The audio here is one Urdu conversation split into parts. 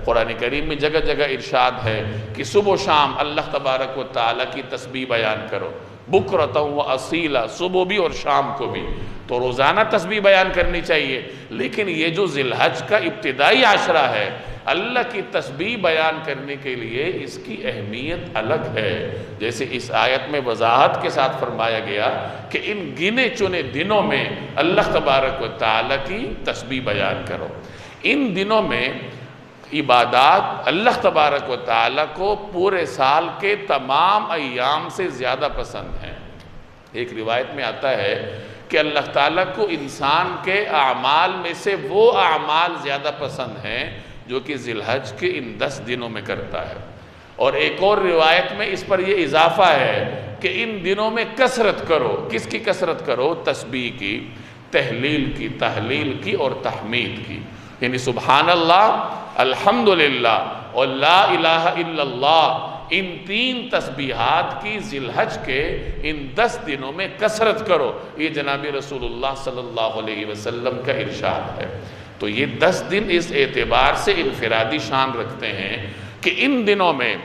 قرآن کریم میں جگہ جگہ ارشاد ہے کہ صبح و شام اللہ تبارک و تعالیٰ کی تسبیح بیان کرو، بکرۃ و اصیلا، صبح بھی اور شام کو بھی۔ تو روزانہ تسبیح بیان کرنی چاہیے، لیکن یہ جو ذی الحج کا ابتدائی عشرہ ہے، اللہ کی تسبیح بیان کرنے کے لیے اس کی اہمیت الگ ہے۔ جیسے اس آیت میں وضاحت کے ساتھ فرمایا گیا کہ ان گنے چنے دنوں میں اللہ تبارک و تعالیٰ کی تسبیح بیان کرو۔ ان دنوں میں عبادات اللہ تبارک و تعالیٰ کو پورے سال کے تمام ایام سے زیادہ پسند ہیں۔ ایک روایت میں آتا ہے کہ اللہ تعالیٰ کو انسان کے اعمال میں سے وہ اعمال زیادہ پسند ہیں جو کہ ذی الحج کے ان 10 دنوں میں کرتا ہے۔ اور ایک اور روایت میں اس پر یہ اضافہ ہے کہ ان دنوں میں کثرت کرو۔ کس کی کثرت کرو؟ تسبیح کی، تحلیل کی، تحلیل کی اور تحمید کی، یعنی سبحان اللہ، الحمدللہ اور لا الہ الا اللہ، ان 3 تسبیحات کی ذی الحج کے ان 10 دنوں میں کثرت کرو۔ یہ جناب رسول اللہ صلی اللہ علیہ وسلم کا ارشاد ہے۔ تو یہ 10 دن اس اعتبار سے انفرادی شان رکھتے ہیں کہ ان دنوں میں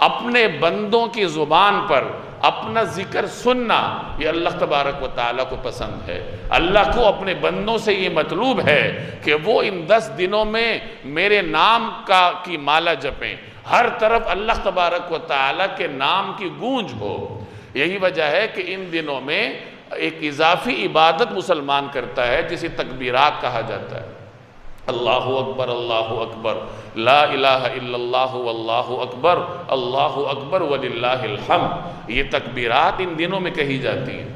اپنے بندوں کی زبان پر اپنا ذکر سننا یہ اللہ تبارک و تعالیٰ کو پسند ہے۔ اللہ کو اپنے بندوں سے یہ مطلوب ہے کہ وہ ان 10 دنوں میں میرے نام کی مالا جپیں، ہر طرف اللہ تبارک و تعالیٰ کے نام کی گونج ہو۔ یہی وجہ ہے کہ ان دنوں میں ایک اضافی عبادت مسلمان کرتا ہے جسے تکبیرات کہا جاتا ہے۔ اللہ اکبر، اللہ اکبر، لا الہ الا اللہ واللہ اکبر، اللہ اکبر وللہ الحمد۔ یہ تکبیرات ان دنوں میں کہی جاتی ہیں۔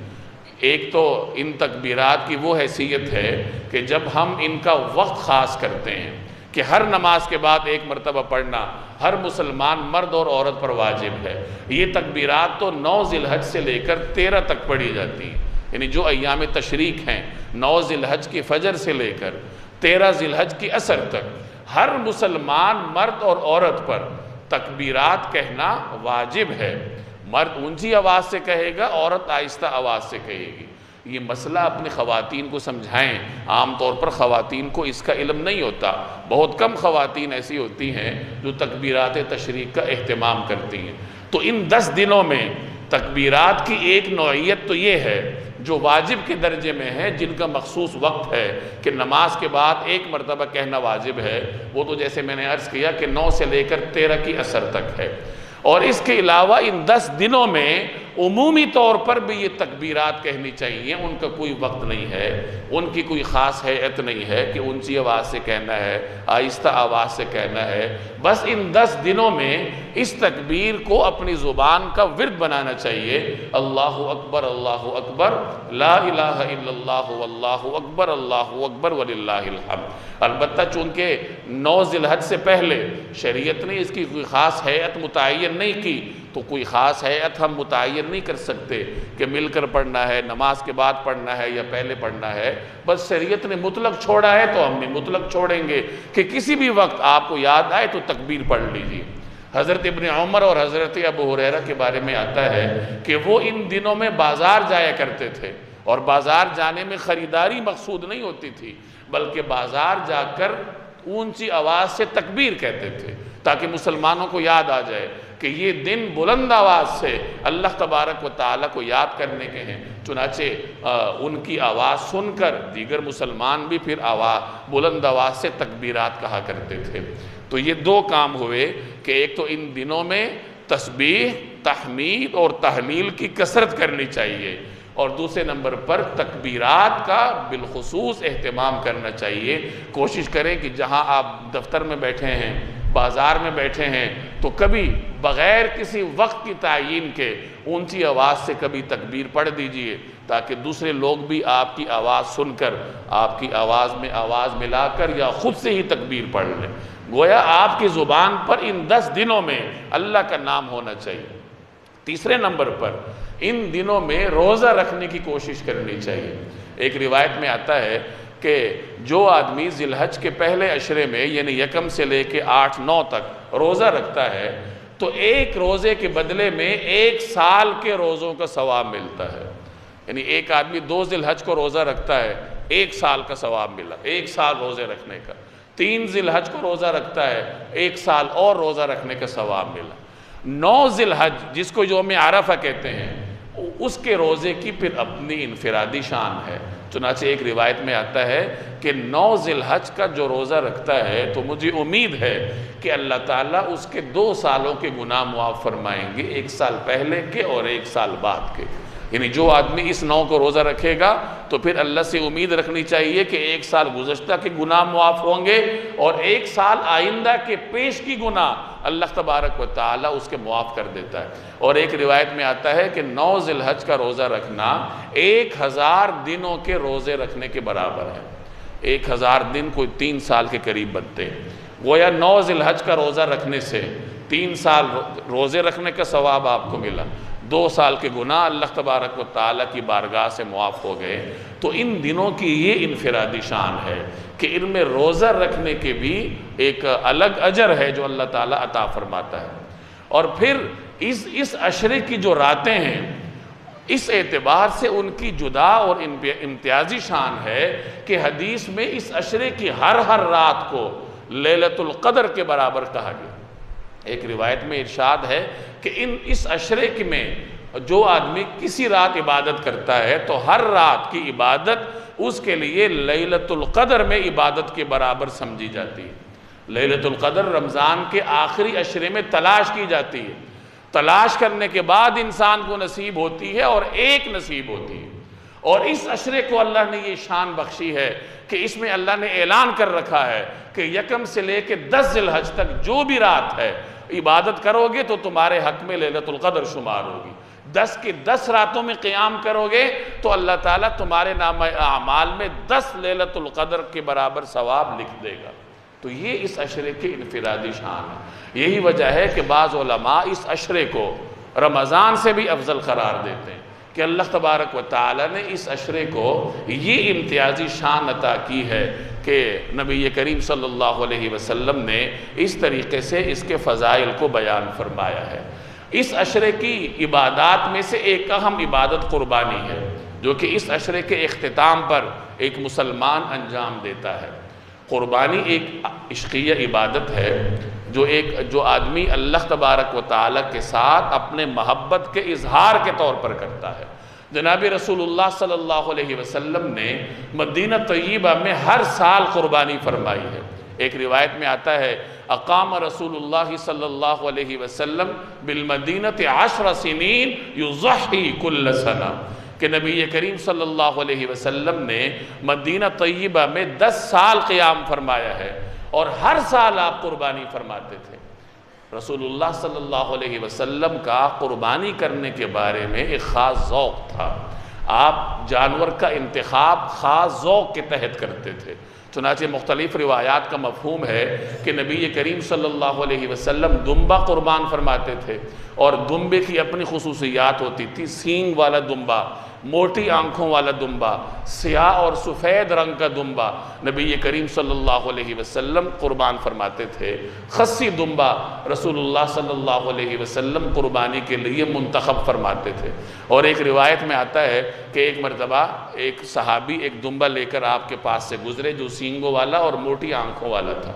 ایک تو ان تکبیرات کی وہ حیثیت ہے کہ جب ہم ان کا وقت خاص کرتے ہیں کہ ہر نماز کے بعد ایک مرتبہ پڑھنا ہر مسلمان مرد اور عورت پر واجب ہے۔ یہ تکبیرات تو 9 ذی الحج سے لے کر 13 تک پڑھی جاتی ہیں، یعنی جو ایام تشریق ہیں، 9 ذی الحج کی فجر سے لے کر 13 ذی الحج کی عصر تک ہر مسلمان مرد اور عورت پر تکبیرات کہنا واجب ہے۔ مرد اونچی آواز سے کہے گا، عورت آہستہ آواز سے کہے گی۔ یہ مسئلہ اپنی خواتین کو سمجھائیں۔ عام طور پر خواتین کو اس کا علم نہیں ہوتا، بہت کم خواتین ایسی ہوتی ہیں جو تکبیرات تشریق کا اہتمام کرتی ہیں۔ تو ان 10 دنوں میں تکبیرات کی ایک نوعیت تو یہ ہے جو واجب کے درجے میں ہے، جن کا مخصوص وقت ہے کہ نماز کے بعد ایک مرتبہ کہنا واجب ہے، وہ تو جیسے میں نے عرض کیا کہ 9 سے لے کر 13 کی عصر تک ہے۔ اور اس کے علاوہ ان 10 دنوں میں عمومی طور پر بھی یہ تکبیرات کہنی چاہیے۔ ان کا کوئی وقت نہیں ہے، ان کی کوئی خاص حیثیت نہیں ہے کہ اونچی آواز سے کہنا ہے، آہستہ آواز سے کہنا ہے۔ بس ان 10 دنوں میں اس تکبیر کو اپنی زبان کا ورد بنانا چاہیے۔ اللہ اکبر، اللہ اکبر، لا الہ الا اللہ واللہ اکبر، اللہ اکبر وللہ الحمد۔ البتہ چونکہ 9 ذی الحج سے پہلے شریعت نے اس کی کوئی خاص حیثیت متعین نہیں کی، تو کوئی خاص حیثیت ہم متعین نہیں کر سکتے کہ مل کر پڑھنا ہے، نماز کے بعد پڑھنا ہے یا پہلے پڑھنا ہے۔ بس شریعت نے مطلق چھوڑا ہے تو ہم بھی مطلق چھوڑیں گے کہ کسی بھی وقت آپ کو یاد آئے تو تکبیر پڑھ لیجیے۔ حضرت ابن عمر اور حضرت ابو ہریرہ کے بارے میں آتا ہے کہ وہ ان دنوں میں بازار جایا کرتے تھے، اور بازار جانے میں خریداری مقصود نہیں ہوتی تھی، بلکہ بازار جا کر اونچی آواز سے تکبیر کہتے تھے تاکہ مسلمانوں کو یاد آ جائے کہ یہ دن بلند آواز سے اللہ تبارک و تعالیٰ کو یاد کرنے کے ہیں۔ چنانچہ ان کی آواز سن کر دیگر مسلمان بھی پھر بلند آواز سے تکبیرات کہا کرتے تھے۔ تو یہ 2 کام ہوئے کہ ایک تو ان دنوں میں تسبیح، تحمید اور تحلیل کی کثرت کرنی چاہیے، اور دوسرے نمبر پر تکبیرات کا بالخصوص اہتمام کرنا چاہیے۔ کوشش کریں کہ جہاں آپ دفتر میں بیٹھے ہیں، بازار میں بیٹھے ہیں، تو کبھی بغیر کسی وقت کی تعیین کے اونچی آواز سے کبھی تکبیر پڑھ دیجئے، تاکہ دوسرے لوگ بھی آپ کی آواز سن کر آپ کی آواز میں آواز ملا کر یا خود سے ہی تکبیر پڑھ لیں۔ گویا آپ کی زبان پر ان 10 دنوں میں اللہ کا نام ہونا چاہیے۔ تیسرے نمبر پر ان دنوں میں روزہ رکھنے کی کوشش کرنی چاہیے۔ ایک روایت میں آتا ہے کہ جو آدمی ذی الحج کے پہلے عشرے میں یعنی 1 سے لے کے 8، 9 تک روزہ رکھتا ہے تو ایک روزے کے بدلے میں 1 سال کے روزوں کا ثواب ملتا ہے۔ یعنی ایک آدمی 2 ذی الحج کو روزہ رکھتا ہے، 1 سال کا ثواب ملا، 1 سال روزے رکھنے کا۔ 3 ذی الحج کو روزہ رکھتا ہے 1 سال اور روزہ رکھنے کا ثواب ملا۔ 9 ذی الحج جس کو یوم عرفہ کہتے ہیں، اس کے روزے کی پھر اپنی انفرادی شان ہے۔ چنانچہ ایک روایت میں آتا ہے کہ 9 ذی الحج کا جو روزہ رکھتا ہے تو مجھے امید ہے کہ اللہ تعالیٰ اس کے 2 سالوں کے گناہ معاف فرمائیں گے، 1 سال پہلے کے اور 1 سال بعد کے۔ یعنی جو آدمی اس 9 کو روزہ رکھے گا تو پھر اللہ سے امید رکھنی چاہیے کہ 1 سال گزشتہ کے گناہ معاف ہوں گے اور 1 سال آئندہ کے پیش کی گناہ اللہ تبارک و تعالیٰ اس کے معاف کر دیتا ہے۔ اور ایک روایت میں آتا ہے کہ 9 ذی الحج کا روزہ رکھنا 1000 دنوں کے روزے رکھنے کے برابر ہے۔ 1000 دن کوئی 3 سال کے قریب بنتے ہیں۔ گویا 9 ذی الحج کا روزہ رکھنے سے 3 سال روزے رکھنے کا ثواب آپ کو ملا، 2 سال کے گناہ اللہ تبارک و تعالیٰ کی بارگاہ سے معاف ہو گئے۔ تو ان دنوں کی یہ انفرادی شان ہے کہ ان میں روزہ رکھنے کے بھی ایک الگ اجر ہے جو اللہ تعالیٰ عطا فرماتا ہے۔ اور پھر اس عشرے کی جو راتیں ہیں، اس اعتبار سے ان کی جدا اور امتیازی شان ہے کہ حدیث میں اس عشرے کی ہر رات کو لیلۃ القدر کے برابر کہا گیا۔ ایک روایت میں ارشاد ہے کہ اس عشرے میں جو آدمی کسی رات عبادت کرتا ہے تو ہر رات کی عبادت اس کے لیے لیلۃ القدر میں عبادت کے برابر سمجھی جاتی ہے۔ لیلۃ القدر رمضان کے آخری عشرے میں تلاش کی جاتی ہے، تلاش کرنے کے بعد انسان کو نصیب ہوتی ہے اور ایک نصیب ہوتی ہے۔ اور اس عشرے کو اللہ نے یہ شان بخشی ہے کہ اس میں اللہ نے اعلان کر رکھا ہے کہ 1 سے لے کے 10 ذی الحج تک جو بھی رات ہے عبادت کرو گے تو تمہارے حق میں لیلۃ القدر شمار ہوگی۔ 10 کی 10 راتوں میں قیام کرو گے تو اللہ تعالیٰ تمہارے نامہ اعمال میں 10 لیلۃ القدر کے برابر ثواب لکھ دے گا۔ تو یہ اس عشرے کی انفرادی شان ہے۔ یہی وجہ ہے کہ بعض علماء اس عشرے کو رمضان سے بھی افضل قرار دیتے ہیں کہ اللہ تبارک و تعالیٰ نے اس عشرے کو یہ امتیازی شان عطا کی ہے کہ نبی کریم صلی اللہ علیہ وسلم نے اس طریقے سے اس کے فضائل کو بیان فرمایا ہے۔ اس عشرے کی عبادات میں سے ایک اہم عبادت قربانی ہے، جو کہ اس عشرے کے اختتام پر ایک مسلمان انجام دیتا ہے۔ قربانی ایک عشقیہ عبادت ہے جو آدمی اللہ تبارک و تعالیٰ کے ساتھ اپنے محبت کے اظہار کے طور پر کرتا ہے۔ جناب رسول اللہ صلی اللہ علیہ وسلم نے مدینہ طیبہ میں ہر سال قربانی فرمائی ہے۔ ایک روایت میں آتا ہے اقام رسول اللہ صلی اللہ علیہ وسلم بالمدینۃ 10 سنین یضحی کل سنہ، کہ نبی کریم صلی اللہ علیہ وسلم نے مدینہ طیبہ میں 10 سال قیام فرمایا ہے اور ہر سال آپ قربانی فرماتے تھے۔ رسول اللہ صلی اللہ علیہ وسلم کا قربانی کرنے کے بارے میں ایک خاص ذوق تھا۔ آپ جانور کا انتخاب خاص ذوق کے تحت کرتے تھے۔ چنانچہ مختلف روایات کا مفہوم ہے کہ نبی کریم صلی اللہ علیہ وسلم دمبا قربان فرماتے تھے، اور دمبے کی اپنی خصوصیات ہوتی تھی۔ سینگ والا دمبا، موٹی آنکھوں والا دمبا، سیاہ اور سفید رنگ کا دمبا نبی کریم صلی اللہ علیہ وسلم قربان فرماتے تھے۔ خصی دمبا رسول اللہ صلی اللہ علیہ وسلم قربانی کے لیے منتخب فرماتے تھے۔ اور ایک روایت میں آتا ہے کہ ایک مرتبہ ایک صحابی ایک دمبا لے کر آپ کے پاس سے گزرے جو سینگوں والا اور موٹی آنکھوں والا تھا،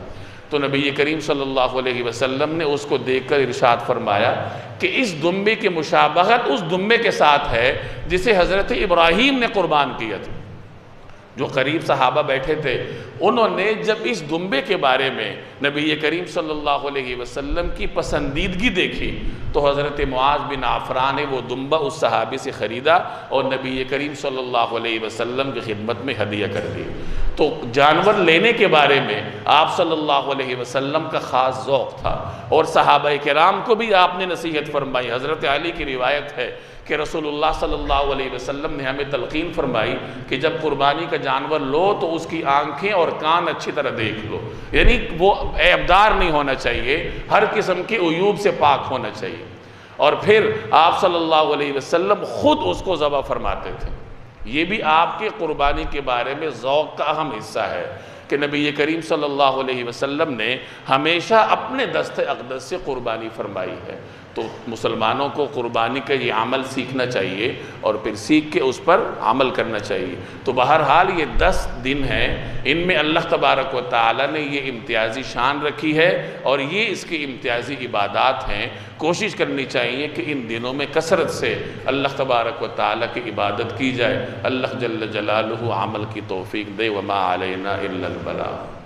تو نبی کریم صلی اللہ علیہ وسلم نے اس کو دیکھ کر ارشاد فرمایا کہ اس دمبے کی مشابہت اس دمبے کے ساتھ ہے جسے حضرت ابراہیم نے قربان کیا تھا۔ جو قریب صحابہ بیٹھے تھے انہوں نے جب اس دمبے کے بارے میں نبی کریم صلی اللہ علیہ وسلم کی پسندیدگی دیکھی تو حضرت معاذ بن عفراء نے وہ دمبا اس صحابی سے خریدا اور نبی کریم صلی اللہ علیہ وسلم کی خدمت میں ہدیہ کر دی۔ تو جانور لینے کے بارے میں آپ صلی اللہ علیہ وسلم کا خاص ذوق تھا، اور صحابہ کرام کو بھی آپ نے نصیحت فرمائی۔ حضرت علی کی روایت ہے کہ رسول اللہ صلی اللہ علیہ وسلم نے ہمیں تلقین فرمائی کہ جب قربانی کا جانور لو تو اس کی آنکھیں اور کان اچھی طرح دیکھ لو، یعنی وہ عیبدار نہیں ہونا چاہیے، ہر قسم کے عیوب سے پاک ہونا چاہیے۔ اور پھر آپ صلی اللہ علیہ وسلم خود اس کو ذبح فرماتے تھے۔ یہ بھی آپ کے قربانی کے بارے میں ذوق کا اہم حصہ ہے کہ نبی کریم صلی اللہ علیہ وسلم نے ہمیشہ اپنے دست اقدس سے قربانی فرمائی ہے۔ تو مسلمانوں کو قربانی کا یہ عمل سیکھنا چاہیے اور پھر سیکھ کے اس پر عمل کرنا چاہیے۔ تو بہرحال یہ 10 دن ہیں، ان میں اللہ تبارک و تعالی نے یہ امتیازی شان رکھی ہے اور یہ اس کی امتیازی عبادات ہیں۔ کوشش کرنی چاہیے کہ ان دنوں میں کثرت سے اللہ تبارک و تعالی کی عبادت کی جائے۔ اللہ جل جلالہ عمل کی توفیق دے۔ وما علینا الا البلاغ۔